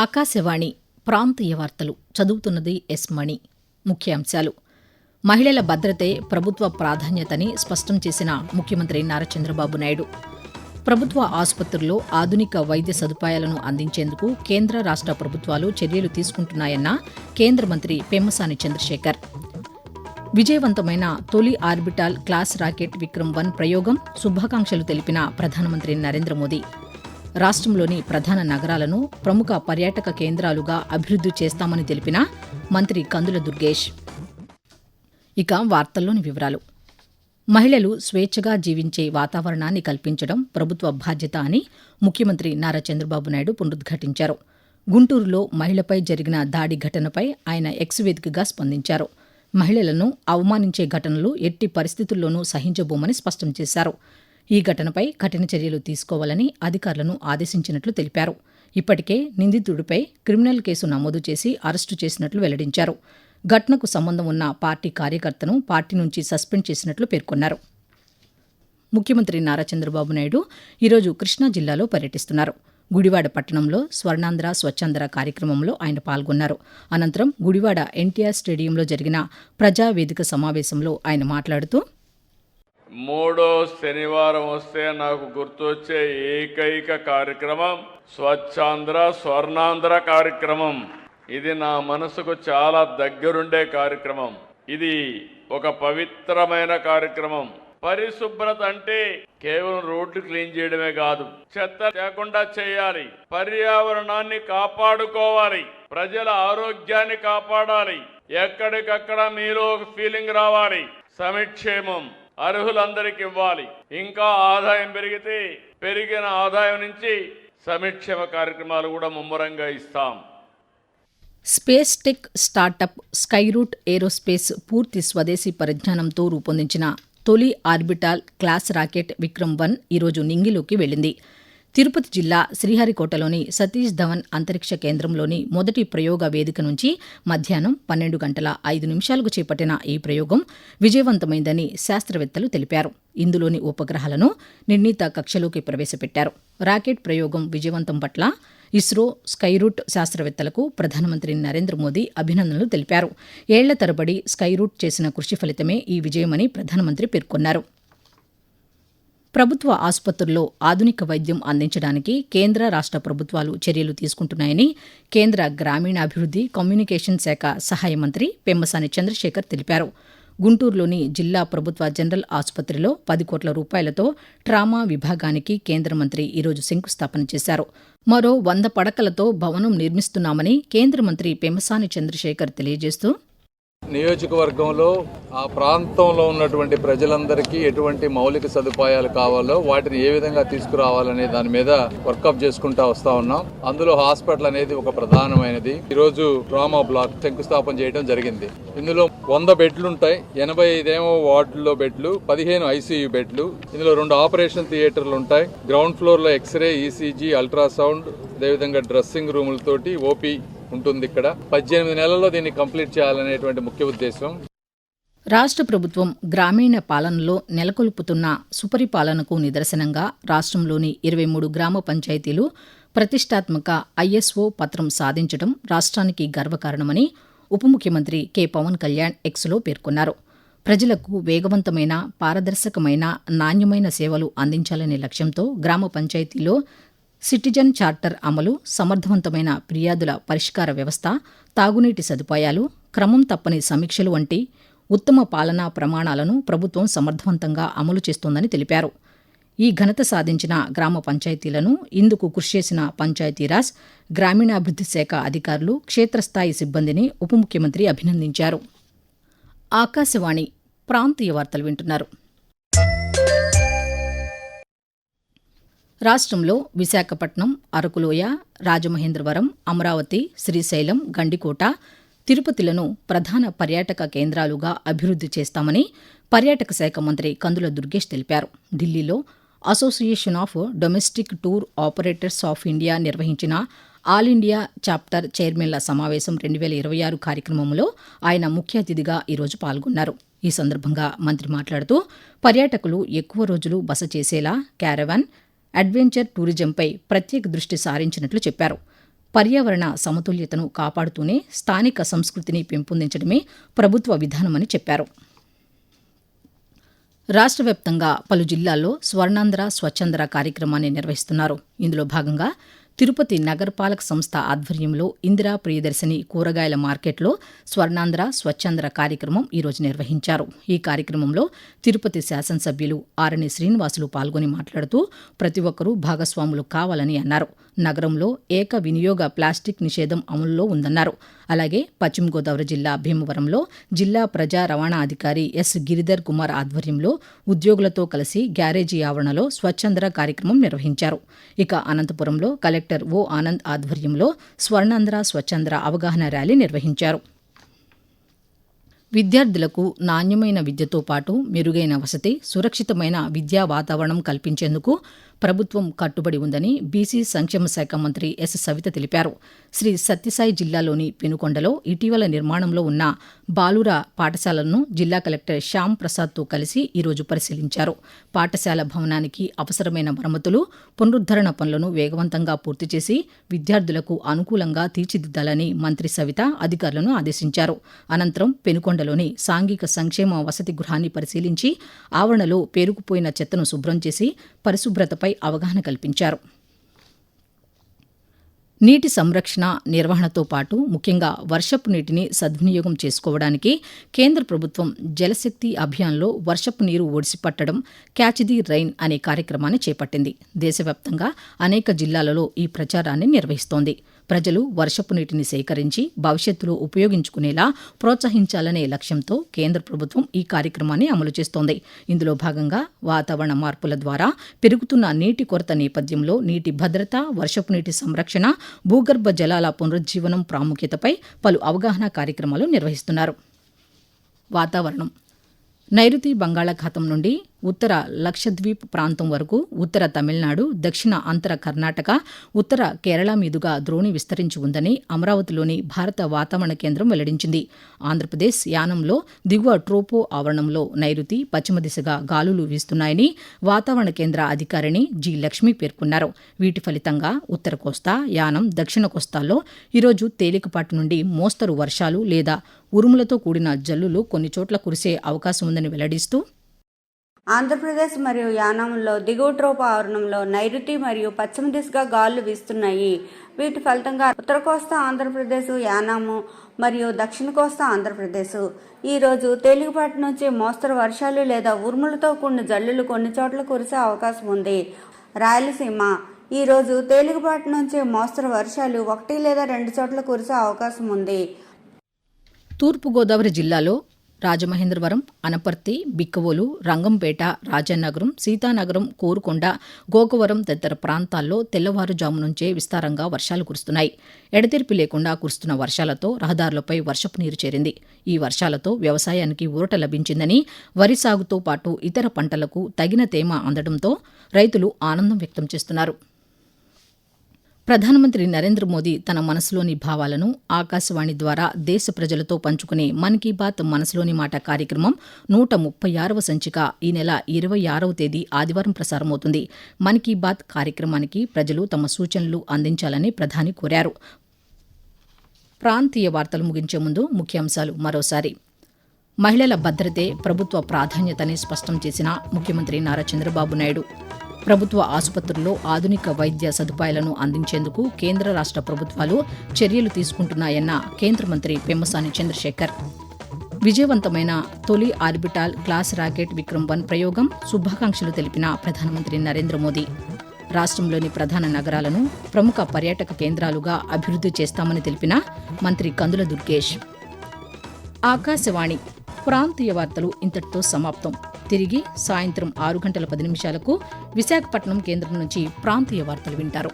ఆకాశవాణి ప్రాంతీయ వార్తలు చదువుతున్నది ఎస్ మణి. ముఖ్యాంశాలు: మహిళల భద్రతే ప్రభుత్వ ప్రాధాన్యతని స్పష్టం చేసిన ముఖ్యమంత్రి నారా చంద్రబాబు నాయుడు. ప్రభుత్వ ఆసుపత్రుల్లో ఆధునిక వైద్య సదుపాయాలను అందించేందుకు కేంద్ర రాష్ట ప్రభుత్వాలు చర్యలు తీసుకుంటున్నాయన్న కేంద్ర మంత్రి పెమ్మసాని చంద్రశేఖర్. విజయవంతమైన తొలి ఆర్బిటాల్ క్లాస్ రాకెట్ విక్రమ్-1 ప్రయోగం శుభాకాంక్షలు తెలిపిన ప్రధానమంత్రి నరేంద్ర మోదీ. రాష్ట్రంలోని ప్రధాన నగరాలను ప్రముఖ పర్యాటక కేంద్రాలుగా అభివృద్ధి చేస్తామని తెలిపిన మంత్రి కందుల దుర్గేష్. ఇక వార్తల్లోని వివరాలు. మహిళలు స్వేచ్ఛగా జీవించే వాతావరణాన్ని కల్పించడం ప్రభుత్వ బాధ్యత అని ముఖ్యమంత్రి నారా చంద్రబాబు నాయుడు పునరుద్ఘాటించారు. గుంటూరులో మహిళపై జరిగిన దాడి ఘటనపై ఆయన ఎక్స్ వేదికగా స్పందించారు. మహిళలను అవమానించే ఘటనలు ఎట్టి పరిస్థితుల్లోనూ సహించబోమని స్పష్టం చేశారు. ఈ ఘటనపై కఠిన చర్యలు తీసుకోవాలని అధికారులను ఆదేశించినట్లు తెలిపారు. ఇప్పటికే నిందితుడిపై క్రిమినల్ కేసు నమోదు చేసి అరెస్టు చేసినట్లు వెల్లడించారు. ఘటనకు సంబంధం ఉన్న పార్టీ కార్యకర్తను పార్టీ నుంచి సస్పెండ్ చేసినట్లు పేర్కొన్నారు. ముఖ్యమంత్రి నారా చంద్రబాబు నాయుడు ఈరోజు కృష్ణా జిల్లాలో పర్యటిస్తున్నారు. గుడివాడ పట్టణంలో స్వర్ణాంధ్ర స్వచ్ఛాంధ్ర కార్యక్రమంలో ఆయన పాల్గొన్నారు. అనంతరం గుడివాడ ఎన్టీఆర్ స్టేడియంలో జరిగిన ప్రజావేదిక సమావేశంలో ఆయన మాట్లాడుతూ, మూడో శనివారం వస్తే నాకు గుర్తొచ్చే ఏకైక కార్యక్రమం స్వచ్ఛాంధ్ర స్వర్ణాంధ్ర కార్యక్రమం. ఇది నా మనసుకు చాలా దగ్గరుండే కార్యక్రమం. ఇది ఒక పవిత్రమైన కార్యక్రమం. పరిశుభ్రత అంటే కేవలం రోడ్లు క్లీన్ చేయడమే కాదు, చెత్త లేకుండా చేయాలి, పర్యావరణాన్ని కాపాడుకోవాలి, ప్రజల ఆరోగ్యాన్ని కాపాడాలి. ఎక్కడికక్కడ మీలో ఒక ఫీలింగ్ రావాలి, సంక్షేమం అర్హులందరికీ ఇవ్వాలి. ఇంకా ఆదాయం పెరిగితే పెరిగిన ఆదాయం నుంచి సంక్షేమ కార్యక్రమాలు కూడా ముమ్మరంగా ఇస్తాం. Space tech startup Skyroot aerospace పూర్తి స్వదేశీ పరిజ్ఞానంతో రూపొందించిన తొలి ఆర్బిటాల్ క్లాస్ రాకెట్ విక్రమ్-1 ఈరోజు నింగిలోకి వెళ్లింది. తిరుపతి జిల్లా శ్రీహరికోటలోని సతీష్ ధవన్ అంతరిక్ష కేంద్రంలోని మొదటి ప్రయోగ వేదిక నుంచి మధ్యాహ్నం 12:05 చేపట్టిన ఈ ప్రయోగం విజయవంతమైందని శాస్త్రవేత్తలు తెలిపారు. ఇందులోని ఉపగ్రహాలను నిర్ణీత కక్షలోకి ప్రవేశపెట్టారు. రాకెట్ ప్రయోగం విజయవంతం పట్ల ఇస్రో, స్కైరూట్ శాస్త్రవేత్తలకు ప్రధానమంత్రి నరేంద్ర మోదీ అభినందనలు తెలిపారు. ఏళ్ల తరబడి స్కైరూట్ చేసిన కృషి ఫలితమే ఈ విజయమని ప్రధానమంత్రి పేర్కొన్నారు. ప్రభుత్వ ఆసుపత్రుల్లో ఆధునిక వైద్యం అందించడానికి కేంద్ర రాష్ట ప్రభుత్వాలు చర్యలు తీసుకుంటున్నాయని కేంద్ర గ్రామీణాభివృద్ధి కమ్యూనికేషన్ శాఖ సహాయ మంత్రి పెమ్మసాని చంద్రశేఖర్ తెలిపారు. గుంటూరులోని జిల్లా ప్రభుత్వ జనరల్ ఆసుపత్రిలో 10 కోట్ల రూపాయలతో ట్రామా విభాగానికి కేంద్ర మంత్రి ఈరోజు శంకుస్థాపన చేశారు. మరో 100 పడకలతో భవనం నిర్మిస్తున్నామని కేంద్ర మంత్రి పెమ్మసాని చంద్రశేఖర్ తెలియజేస్తూ, నియోజకవర్గంలో ఆ ప్రాంతంలో ఉన్నటువంటి ప్రజలందరికీ ఎటువంటి మౌలిక సదుపాయాలు కావాలో వాటిని ఏ విధంగా తీసుకురావాలనే దాని మీద వర్కప్ చేసుకుంటా వస్తా ఉన్నాం. అందులో హాస్పిటల్ అనేది ఒక ప్రధానమైనది. ఈ రోజు ట్రామా బ్లాక్ శంకుస్థాపన చేయడం జరిగింది. ఇందులో 100 బెడ్లు ఉంటాయి. 85 వార్డుల్లో బెడ్లు, 15 ఐసీయూ బెడ్లు. ఇందులో 2 ఆపరేషన్ థియేటర్లు ఉంటాయి. గ్రౌండ్ ఫ్లోర్ లో ఎక్స్రే, ఈసీజీ, అల్ట్రాసౌండ్, అదేవిధంగా డ్రెస్సింగ్ రూములతోటి ఓపీ ఉంటుంది. ఇక్కడ 18 నెలల్లో దీన్ని కంప్లీట్ చేయాలనేటువంటి ముఖ్య ఉద్దేశం. రాష్ట్ర ప్రభుత్వం గ్రామీణ పాలనలో నెలకొల్పుతున్న సుపరిపాలనకు నిదర్శనంగా రాష్ట్రంలోని 23 గ్రామ పంచాయతీలు ప్రతిష్టాత్మక ఐఎస్ఓ పత్రం సాధించడం రాష్ట్రానికి గర్వకారణమని ఉప ముఖ్యమంత్రి కె పవన్ కళ్యాణ్ ఎక్స్లో పేర్కొన్నారు. ప్రజలకు వేగవంతమైన, పారదర్శకమైన, నాణ్యమైన సేవలు అందించాలనే లక్ష్యంతో గ్రామ పంచాయతీలో సిటిజన్ చార్టర్ అమలు, సమర్థవంతమైన ఫిర్యాదుల పరిష్కార వ్యవస్థ, తాగునీటి సదుపాయాలు, క్రమం తప్పని సమీక్షలు వంటి ఉత్తమ పాలనా ప్రమాణాలను ప్రభుత్వం సమర్థవంతంగా అమలు చేస్తోందని తెలిపారు. ఈ ఘనత సాధించిన గ్రామ పంచాయతీలను, ఇందుకు కృషి చేసిన పంచాయతీరాజ్, గ్రామీణాభివృద్ధి శాఖ అధికారులు, క్షేత్రస్థాయి సిబ్బందిని ఉప ముఖ్యమంత్రి అభినందించారు. ఆకాశవాణి ప్రాంతీయ వార్తలు వింటున్నారు. రాష్ట్రంలో విశాఖపట్నం, అరకులోయ, రాజమహేంద్రవరం, అమరావతి, శ్రీశైలం, గండికోట, తిరుపతిలను ప్రధాన పర్యాటక కేంద్రాలుగా అభివృద్ధి చేస్తామని పర్యాటక శాఖ మంత్రి కందుల దుర్గేష్ తెలిపారు. ఢిల్లీలో association of domestic tour operators of India నిర్వహించిన ఆల్ ఇండియా చాప్టర్ చైర్మన్ల సమావేశం 2026 కార్యక్రమంలో ఆయన ముఖ్య అతిథిగా ఈరోజు పాల్గొన్నారు. ఈ సందర్భంగా మంత్రి మాట్లాడుతూ, పర్యాటకులు ఎక్కువ రోజులు బస చేసేలా క్యారవాన్, అడ్వెంచర్ టూరిజంపై ప్రత్యేక దృష్టి సారించినట్లు చెప్పారు. పర్యావరణ సమతుల్యతను కాపాడుతూనే స్థానిక సంస్కృతిని పెంపొందించడమే ప్రభుత్వ విధానమని చెప్పారు. రాష్ట్ర వ్యాప్తంగా పలు జిల్లాల్లో స్వర్ణాంధ్ర స్వచ్ఛాంధ్ర కార్యక్రమాన్ని నిర్వహిస్తున్నారు. ఇందులో భాగంగా తిరుపతి నగరపాలక సంస్థ ఆధ్వర్యంలో ఇందిరా ప్రియదర్శిని కూరగాయల మార్కెట్లో స్వర్ణాంధ్ర స్వచ్ఛాంధ్ర కార్యక్రమం ఈరోజు నిర్వహించారు. ఈ కార్యక్రమంలో తిరుపతి శాసనసభ్యులు ఆరణి శ్రీనివాసులు పాల్గొని మాట్లాడుతూ ప్రతి ఒక్కరూ భాగస్వాములు కావాలని అన్నారు. నగరంలో ఏక వినియోగ ప్లాస్టిక్ నిషేధం అమలులో ఉందన్నారు. అలాగే పశ్చిమ గోదావరి జిల్లా భీమవరంలో జిల్లా ప్రజా రవాణా అధికారి ఎస్ గిరిధర్ కుమార్ ఆధ్వర్యంలో ఉద్యోగులతో కలిసి గ్యారేజీ ఆవరణలో స్వచ్ఛాంధ్ర కార్యక్రమం నిర్వహించారు. ఇక అనంతపురంలో కలెక్టర్ ఓ ఆనంద్ ఆధ్వర్యంలో స్వర్ణాంధ్ర స్వచ్ఛాంధ్ర అవగాహన ర్యాలీ నిర్వహించారు. విద్యార్థులకు నాణ్యమైన విద్యతో పాటు మెరుగైన వసతి, సురక్షితమైన విద్యా వాతావరణం కల్పించేందుకు ప్రభుత్వం కట్టుబడి ఉందని బీసీ సంక్షేమ శాఖ మంత్రి ఎస్ సవిత తెలిపారు. శ్రీ సత్యసాయి జిల్లాలోని పెనుకొండలో ఇటీవల నిర్మాణంలో ఉన్న బాలుర పాఠశాలను జిల్లా కలెక్టర్ శ్యామ్ ప్రసాద్తో కలిసి ఈరోజు పరిశీలించారు. పాఠశాల భవనానికి అవసరమైన మరమ్మతులు, పునరుద్ధరణ పనులను వేగవంతంగా పూర్తి చేసి విద్యార్థులకు అనుకూలంగా తీర్చిదిద్దాలని మంత్రి సవిత అధికారులను ఆదేశించారు. అనంతరం పెనుకొండలోని సాంఘిక సంక్షేమ వసతి గృహాన్ని పరిశీలించి ఆవరణలో పేరుకుపోయిన చెత్తను శుభ్రం చేసి పరిశుభ్రతపై అవగాహన కల్పించారు. నీటి సంరక్షణ, నిర్వహణతో పాటు ముఖ్యంగా వర్షపు నీటిని సద్వినియోగం చేసుకోవడానికి కేంద్ర ప్రభుత్వం జలశక్తి అభియాన్లో వర్షపు నీరు ఒడిసిపట్టడం, క్యాచ్ ది రైన్ అనే కార్యక్రమాన్ని చేపట్టింది. దేశవ్యాప్తంగా అనేక జిల్లాలలో ఈ ప్రచారాన్ని నిర్వహిస్తోంది. ప్రజలు వర్షపు నీటిని సేకరించి భవిష్యత్తులో ఉపయోగించుకునేలా ప్రోత్సహించాలనే లక్ష్యంతో కేంద్ర ప్రభుత్వం ఈ కార్యక్రమాన్ని అమలు చేస్తోంది. ఇందులో భాగంగా వాతావరణ మార్పుల ద్వారా పెరుగుతున్న నీటి కొరత నేపథ్యంలో నీటి భద్రత, వర్షపు నీటి సంరక్షణ, భూగర్భ జలాల పునరుజ్జీవనం ప్రాముఖ్యతపై పలు అవగాహన కార్యక్రమాలు నిర్వహిస్తున్నారు. వాతావరణం. నైరుతి బంగాళాఖాతం నుండి ఉత్తర లక్షద్వీప్ ప్రాంతం వరకు, ఉత్తర తమిళనాడు, దక్షిణ అంతర కర్ణాటక, ఉత్తర కేరళ మీదుగా ద్రోణి విస్తరించి ఉందని అమరావతిలోని భారత వాతావరణ కేంద్రం వెల్లడించింది. ఆంధ్రప్రదేశ్ యానంలో దిగువ ట్రోపో ఆవరణంలో నైరుతి, పశ్చిమ దిశగా గాలులు వీస్తున్నాయని వాతావరణ కేంద్ర అధికారిణి జి లక్ష్మి పేర్కొన్నారు. వీటి ఫలితంగా ఉత్తర కోస్తా, యానం, దక్షిణ కోస్తాల్లో ఈరోజు తేలికపాటి నుండి మోస్తరు వర్షాలు లేదా ఉరుములతో కూడిన జల్లులు కొన్ని చోట్ల కురిసే అవకాశం ఉందని వెల్లడిస్తూ ఆంధ్రప్రదేశ్ మరియు యానాంలో దిగువ ట్రోపా ఆవరణంలో నైరుతి మరియు పశ్చిమ దిశగా గాలులు వీస్తున్నాయి. వీటి ఫలితంగా ఉత్తర కోస్తా ఆంధ్రప్రదేశ్, యానాము మరియు దక్షిణ కోస్తా ఆంధ్రప్రదేశ్ ఈరోజు తేలికపాటి నుంచి మోస్తరు వర్షాలు లేదా ఉరుములతో కూడిన జల్లులు కొన్ని చోట్ల కురిసే అవకాశం ఉంది. రాయలసీమ ఈరోజు తేలికపాటి నుంచి మోస్తరు వర్షాలు 1 లేదా 2 చోట్ల కురిసే అవకాశం ఉంది. తూర్పుగోదావరి జిల్లాలో రాజమహేంద్రవరం, అనపర్తి, బిక్కవోలు, రంగంపేట, రాజానగరం, సీతానగరం, కోరుకొండ, గోకవరం తదితర ప్రాంతాల్లో తెల్లవారుజాము నుంచే విస్తారంగా వర్షాలు కురుస్తున్నాయి. ఎడతెరిపి లేకుండా కురుస్తున్న వర్షాలతో రహదారులపై వర్షపు నీరు చేరింది. ఈ వర్షాలతో వ్యవసాయానికి ఊరట లభించిందని, వరి సాగుతో పాటు ఇతర పంటలకు తగిన తేమ అందడంతో రైతులు ఆనందం వ్యక్తం చేస్తున్నారు. ప్రధానమంత్రి నరేంద్ర మోదీ తన మనసులోని భావాలను ఆకాశవాణి ద్వారా దేశ ప్రజలతో పంచుకునే మన్ కీ బాత్ మనసులోని మాట కార్యక్రమం 136వ సంచిక ఈ నెల 26వ తేదీ ఆదివారం ప్రసారమవుతుంది. మన్ కీ బాత్ కార్యక్రమానికి ప్రజలు తమ సూచనలు అందించాలని ప్రధాని కోరారు. ప్రాంతీయ వార్తలు ముగించే ముందు ముఖ్యాంశాలు మరోసారి. మహిళల భద్రతే ప్రభుత్వ ప్రాధాన్యతని స్పష్టం చేసిన ముఖ్యమంత్రి నారా చంద్రబాబు నాయుడు. ప్రభుత్వ ఆసుపత్రుల్లో ఆధునిక వైద్య సదుపాయాలను అందించేందుకు కేంద్ర రాష్ట్ర ప్రభుత్వాలు చర్యలు తీసుకుంటున్నాయన్న కేంద్ర మంత్రి పెమ్మసాని చంద్రశేఖర్. విజయవంతమైన తొలి ఆర్బిటాల్ క్లాస్ రాకెట్ విక్రమ్-1 ప్రయోగం, శుభాకాంక్షలు తెలిపిన ప్రధానమంత్రి నరేంద్ర మోదీ. రాష్ట్రంలోని ప్రధాన నగరాలను ప్రముఖ పర్యాటక కేంద్రాలుగా అభివృద్ధి చేస్తామని తెలిపిన మంత్రి కందుల దుర్గేష్. ఆకాశవాణి ప్రాంతీయ వార్తలు ఇంతటితో సమాప్తం. తిరిగి సాయంత్రం 6 గంటల 10 నిమిషాలకు విశాఖపట్నం కేంద్రం నుంచి ప్రాంతీయ వార్తలు వింటారు.